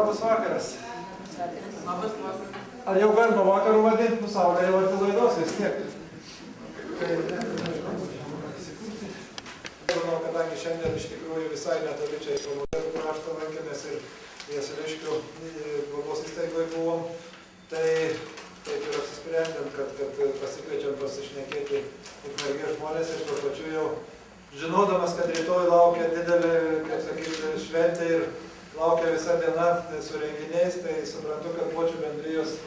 Labas vakaras. Ar jau galima vakarų vadinti, Saulė jau arti laidos vis tiek. Kadangi šiandien iš tikrųjų visai netoli čia į Komuterų kraštą lankėmės ir Vieseliškių globos įstaigoje buvom, tai taip ir apsisprendėm, kad pasikviečiam pasišnekėti Ukmergės žmonės ir tuo pačiu jau žinodamas, kad rytoj laukia didelė, kaip sakyti, šventė ir laukia visa diena su renginiais, tai suprantu, kad Bočių bendrijos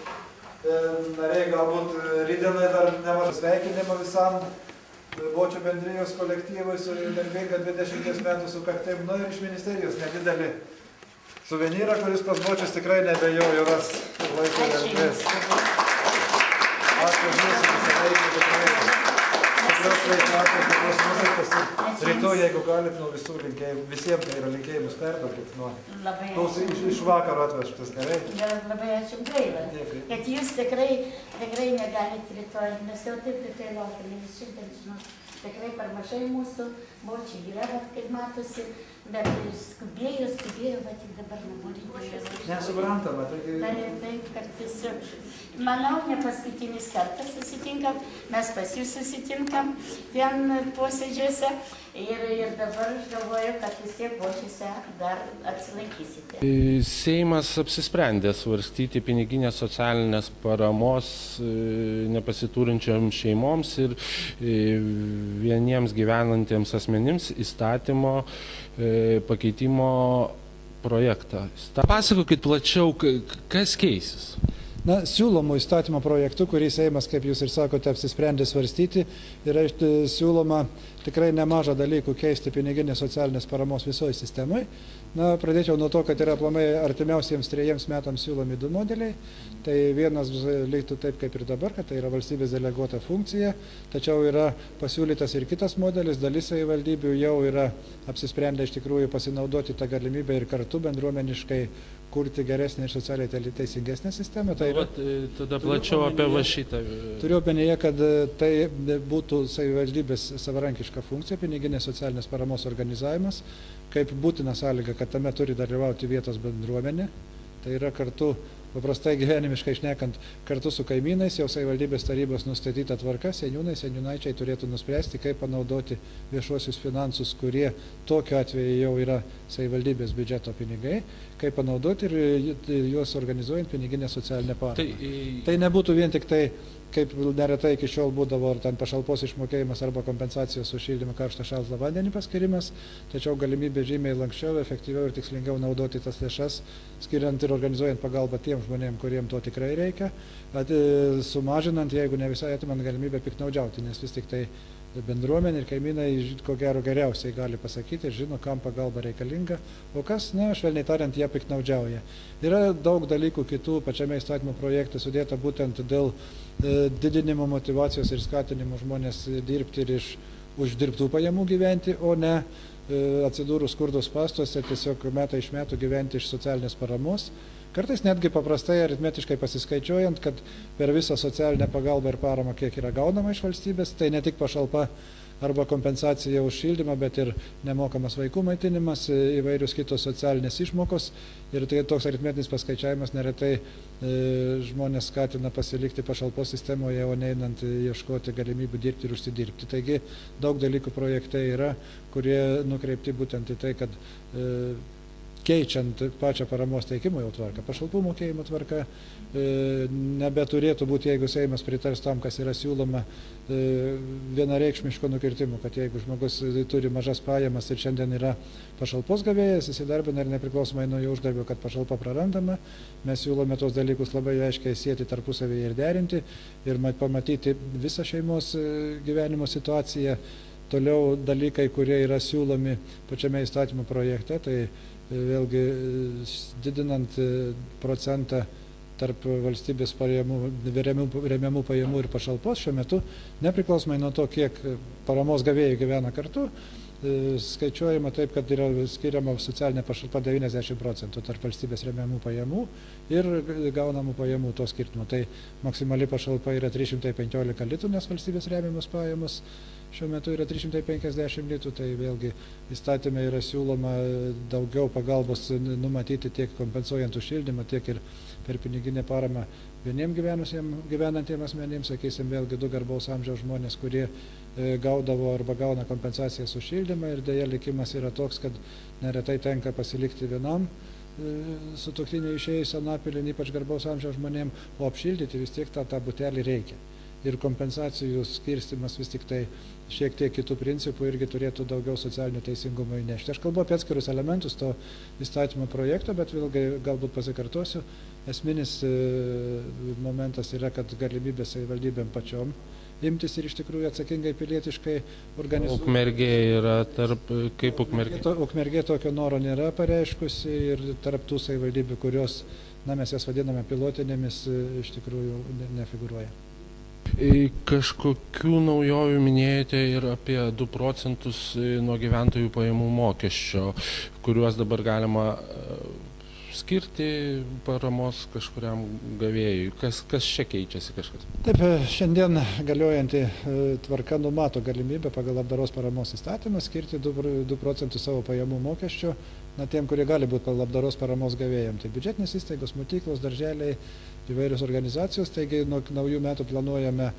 nariai galbūt rytdienai dar nemažą sveikinimą visam Bočių bendrijos kolektyvui su garbinga 20 metų sukaktim, ir iš ministerijos nedidelį suvenyrą, kuris pas Bočius tikrai nebejoju ras laiko ir erdvės. Ačiū už jūsų visą laiką, tikrai. Tikros sveikatos, tikros nuotaikos ir rytoj, jeigu galit, nuo visų linkėjimų, visiems tai yra linkėjimus perduokit nuo tos iš vakaro atvežtas, gerai? Labai ačiū, gaila, kad jūs tikrai negalit rytoj, nes jau taip rytoj laukia, nes šiandien žinot, tikrai per mažai mūsų Bočių yra, kaip matosi, bet skubėjo, bet tik dabar nenori. Nesuprantama, taip, kad tiesiog, manau, ne paskutinis kartas susitinkam, mes pas jūs susitinkam ten posėdžiuose ir dabar aš galvoju, kad vis tiek Bočiuose dar atsilaikysite. Seimas apsisprendė svarstyti piniginės socialinės paramos nepasiturinčiams šeimoms ir vieniems gyvenantiems asmenims įstatymo pakeitimo projektą. Pasakokit plačiau, kas keisis. Siūlomų įstatymo projektų, kurį Seimas, kaip jūs ir sakote, apsisprendė svarstyti, yra siūloma tikrai nemažą dalykų keisti piniginės socialinės paramos visoje sistemoje. Pradėčiau nuo to, kad yra aplamai artimiausiems 3 metams siūlomi 2 modeliai. Tai vienas liktų taip kaip ir dabar, kad tai yra valstybės deleguota funkcija, tačiau yra pasiūlytas ir kitas modelis, dalis savivaldybių jau yra apsisprendę iš tikrųjų pasinaudoti tą galimybę ir kartu bendruomeniškai kurti geresnę ir socialiai teisingesnę sistemą. Tada plačiau apie šitą. Turiu omenyje, kad tai būtų savivaldybės savarankiška funkcija, piniginės socialinės paramos organizavimas, kaip būtina sąlyga, kad tame turi dalyvauti vietos bendruomenė. Tai yra kartu, paprastai gyvenimiškai šnekant, kartu su kaimynais, jau savivaldybės tarybos nustatyta tvarka, seniūnai, seniūnaičiai turėtų nuspręsti, kaip panaudoti viešuosius finansus, kurie tokiu atveju jau yra savivaldybės biudžeto pinigai, kaip panaudoti ir juos organizuojant piniginę socialinę paramą. Tai nebūtų vien tik tai, kaip neretai iki šiol būdavo, ar ten pašalpos išmokėjimas arba kompensacijos už šildymą, karštą, šaltą vandenį paskirimas, tačiau galimybė žymiai lankščiau, efektyviau ir tikslingiau naudoti tas lėšas, skiriant ir organizuojant pagalbą tiem žmonėm, kuriem to tikrai reikia, sumažinant, jeigu ne visai atimant galimybę piktnaudžiauti, nes vis tik tai bendruomenė ir kaimynai, ko gero, geriausiai gali pasakyti ir žino, kam pagalba reikalinga, o kas, švelniai tariant, jie piktnaudžiauja. Yra daug dalykų kitų pačiame įstatymo projekte sudėta būtent dėl didinimo motyvacijos ir skatinimo žmonės dirbti ir iš uždirbtų pajamų gyventi, o ne atsidūrus skurdo spąstuose tiesiog metai iš metų gyventi iš socialinės paramos. Kartais netgi paprastai aritmetiškai pasiskaičiuojant, kad per visą socialinę pagalbą ir paramą, kiek yra gaunama iš valstybės, tai ne tik pašalpa arba kompensacija už šildymą, bet ir nemokamas vaikų maitinimas, įvairius kitos socialinės išmokos. Ir tai toks aritmetinis paskaičiavimas neretai žmonės skatina pasilikti pašalpos sistemoje, o neinant ieškoti galimybių dirbti ir užsidirbti. Taigi daug dalykų projekte yra, kurie nukreipti būtent į tai, kad keičiant pačią paramos teikimo jau tvarką, pašalpų mokėjimo tvarka, nebeturėtų būti, jeigu Seimas pritars tam, kas yra siūloma, vienareikšmiško nukirtimo, kad jeigu žmogus turi mažas pajamas ir šiandien yra pašalpos gavėjas, įsidarbina ir nepriklausomai nuo jo uždarbio, kad pašalpa prarandama, mes siūlome tos dalykus labai aiškiai sieti tarpusavyje ir derinti ir pamatyti visą šeimos gyvenimo situaciją. Toliau dalykai, kurie yra siūlomi pačiame įstatymo projekte, tai vėlgi didinant procentą tarp valstybės remiamų pajamų ir pašalpos šiuo metu, nepriklausomai nuo to, kiek paramos gavėjų gyvena kartu, skaičiuojama taip, kad yra skiriama socialinė pašalpa 90% tarp valstybės remiamų pajamų ir gaunamų pajamų to skirtumo. Tai maksimali pašalpa yra 315 litų, nes valstybės remiamos pajamos šiuo metu yra 350 litų, tai vėlgi įstatymė yra siūloma daugiau pagalbos numatyti tiek kompensuojant už šildymą, tiek ir per piniginę paramą vieniem gyvenantiem asmenims, sakysim, vėlgi 2 garbaus amžiaus žmonės, kurie gaudavo arba gauna kompensacijas už šildymą ir dėja likimas yra toks, kad neretai tenka pasilikti vienam sutuoktiniui išėjus anapilin, ypač garbaus amžiaus žmonėm, o apšildyti vis tiek tą butelį reikia. Ir kompensacijų skirstimas vis tik tai šiek tiek kitų principų irgi turėtų daugiau socialinio teisingumo įnešti. Aš kalbu apie atskirus elementus to įstatymo projekto, bet vėlgi galbūt pasikartosiu. Esminis momentas yra, kad galimybė savivaldybėm pačiom imtis ir iš tikrųjų atsakingai pilietiškai organizuoti. Ukmergė yra kaip Ukmergė? Ukmergė tokio noro nėra pareiškusi ir tarp tų savivaldybių, kurios, mes jas vadiname pilotinėmis, iš tikrųjų nefigūruoja. Kažkokių naujovių minėjote ir apie 2 procentus nuo gyventojų pajamų mokesčio, kuriuos dabar galima skirti paramos kažkuriam gavėjui. Kas čia keičiasi kažkas? Taip, šiandien galiojanti tvarka numato galimybę pagal labdaros paramos įstatymą skirti 2 procentus savo pajamų mokesčio tiem, kurie gali būti pagal labdaros paramos gavėjam. Tai biudžetinės įstaigos, mokyklos, darželiai, įvairios organizacijos. Taigi nuo naujų metų planuojame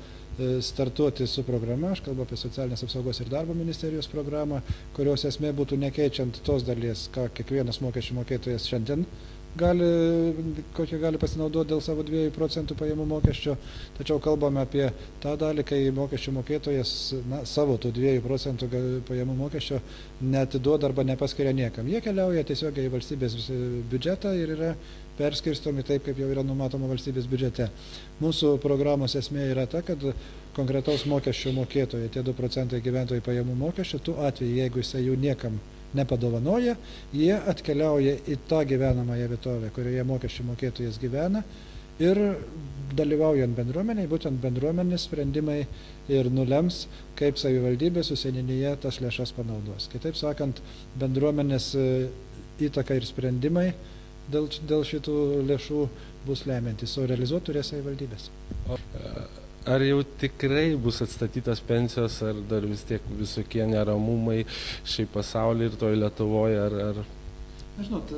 startuoti su programa, aš kalbu apie socialinės apsaugos ir darbo ministerijos programą, kurios esmė būtų nekeičiant tos dalies, ką kiekvienas mokesčių mokėtojas šiandien kokią gali pasinaudoti dėl savo 2 procentų pajamų mokesčio, tačiau kalbame apie tą dalį, kai mokesčių mokėtojas savo tų 2 procentų pajamų mokesčio neatiduoda arba nepaskiria niekam. Jie keliauja tiesiogiai į valstybės biudžetą ir yra perskirstomi taip, kaip jau yra numatoma valstybės biudžete. Mūsų programos esmė yra ta, kad konkretaus mokesčių mokėtojo, tie 2 procentai gyventojų pajamų mokesčio, tų atveju, jeigu jisai jų niekam nepadovanoja, jie atkeliauja į tą gyvenamąją vietovę, kurioje mokesčių mokėtojas gyvena ir dalyvaujant bendruomeniai, būtent bendruomenės sprendimai ir nulems, kaip savivaldybė su seniūnija tas lėšas panaudos. Kitaip sakant, bendruomenės įtaka ir sprendimai dėl šitų lėšų bus lemiantys, o realizuoti turės savivaldybės. Ar jau tikrai bus atstatytas pensijos, ar dar vis tiek visokie neramumai šiaip pasaulyje ir toj Lietuvoje, ar... Žinot,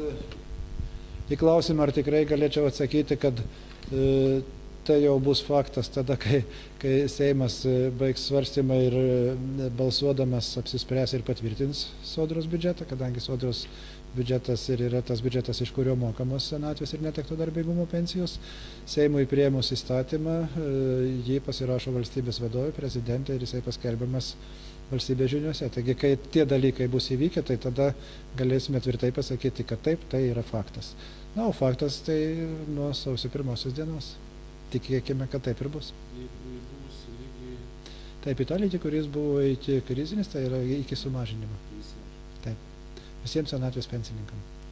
į klausimą, ar tikrai galėčiau atsakyti, kad tai jau bus faktas tada, kai Seimas baigs svarstymą ir balsuodamas apsispręs ir patvirtins Sodros biudžetą, kadangi Sodros biudžetas ir yra tas biudžetas, iš kurio mokamos senatvės ir netekto darbingumo pensijos. Seimui priėmus įstatymą, jį pasirašo valstybės vadovė, prezidentė ir jisai paskelbiamas valstybės žiniuose. Taigi, kai tie dalykai bus įvykę, tai tada galėsime tvirtai pasakyti, kad taip, tai yra faktas. Na, o faktas tai nuo sausio 1 dienos. Tikėkime, kad taip ir bus. Taip, į tą lygį, kuris buvo iki krizinis, tai yra iki sumažinimo. Taip. Visiems senatvės pensininkams.